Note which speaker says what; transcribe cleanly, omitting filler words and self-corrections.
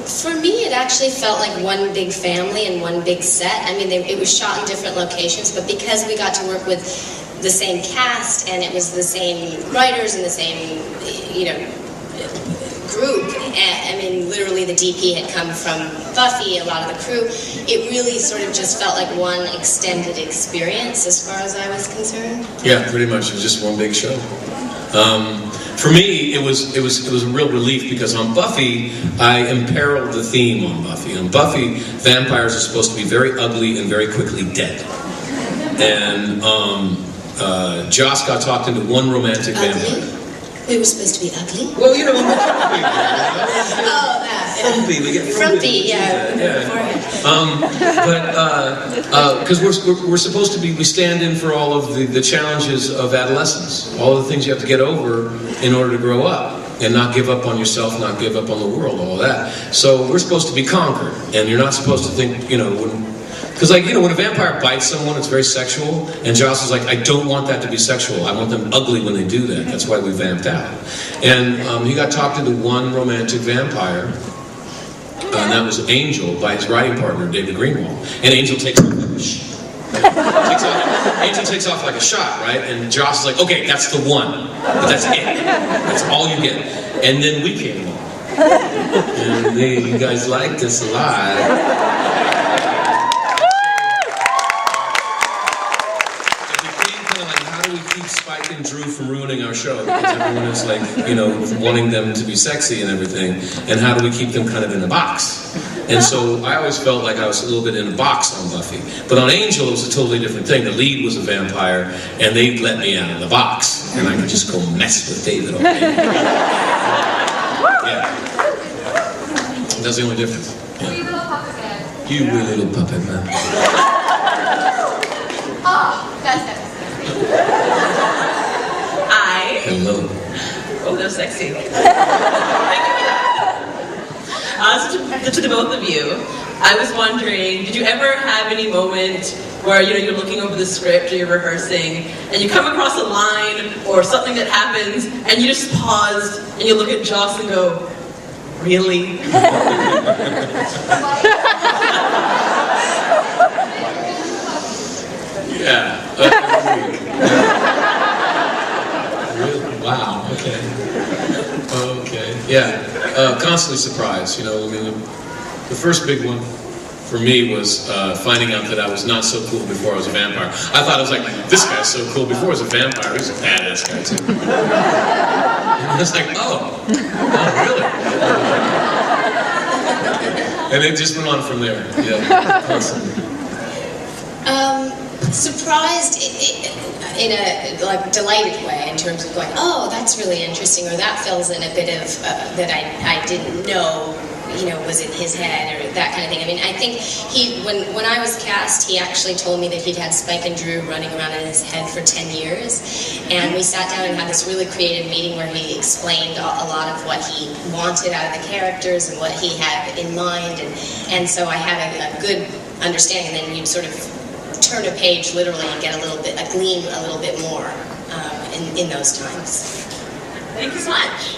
Speaker 1: For me, it actually felt like one big family and one big set. I mean, it was shot in different locations, but because we got to work with the same cast and it was the same writers and the same, group. I mean, literally the DP had come from Buffy, a lot of the crew. It really sort of just felt like one extended experience as far as I was concerned.
Speaker 2: Yeah, pretty much. It was just one big show. For me, it was a real relief because on Buffy, I imperiled the theme on Buffy. On Buffy, vampires are supposed to be very ugly and very quickly dead. And Joss got talked into one romantic vampire.
Speaker 1: We were supposed to be ugly?
Speaker 2: Well, you know, we're
Speaker 1: frumpy.
Speaker 2: We get
Speaker 1: frumpy, yeah.
Speaker 2: Because we're supposed to be, we stand in for all of the challenges of adolescence, all of the things you have to get over in order to grow up and not give up on yourself, not give up on the world, all of that. So we're supposed to be conquered, and you're not supposed to think, because when a vampire bites someone, it's very sexual, and Joss is like, I don't want that to be sexual. I want them ugly when they do that. That's why we vamped out. And he got talked into one romantic vampire, and that was Angel, by his writing partner, David Greenwald. And Angel takes off like a Angel takes off like a shot, right? And Joss is like, okay, that's the one. But that's it. That's all you get. And then we came along. And you guys liked us a lot. Spike and Drew from ruining our show because everyone is like, wanting them to be sexy and everything, and how do we keep them kind of in a box? And so I always felt like I was a little bit in a box on Buffy. But on Angel, it was a totally different thing. The lead was a vampire, and they let me out of the box, and I could just go mess with David all day. Yeah. That's the only difference. Yeah.
Speaker 3: You little puppet man.
Speaker 2: You were little puppet man.
Speaker 3: Oh, that's it.
Speaker 2: Hello.
Speaker 4: Oh, they're sexy. To the both of you, I was wondering, did you ever have any moment where you're looking over the script or you're rehearsing and you come across a line or something that happens and you just pause and you look at Joss and go, really?
Speaker 2: Yeah. Wow, okay. Yeah, constantly surprised, the first big one for me was finding out that I was not so cool before I was a vampire. I thought I was like, this guy's so cool before I was a vampire, he's a badass guy too. And it's like, oh really? And it just went on from there, yeah, constantly.
Speaker 1: Surprised in a delighted way in terms of going, oh, that's really interesting, or that fills in a bit of that I didn't know, was in his head, or that kind of thing. I mean, I think when I was cast, he actually told me that he'd had Spike and Drew running around in his head for 10 years, and we sat down and had this really creative meeting where he explained a lot of what he wanted out of the characters and what he had in mind, and so I had a good understanding, and then you sort of turn a page literally and get glean a little bit more in those times.
Speaker 4: Thank you so much.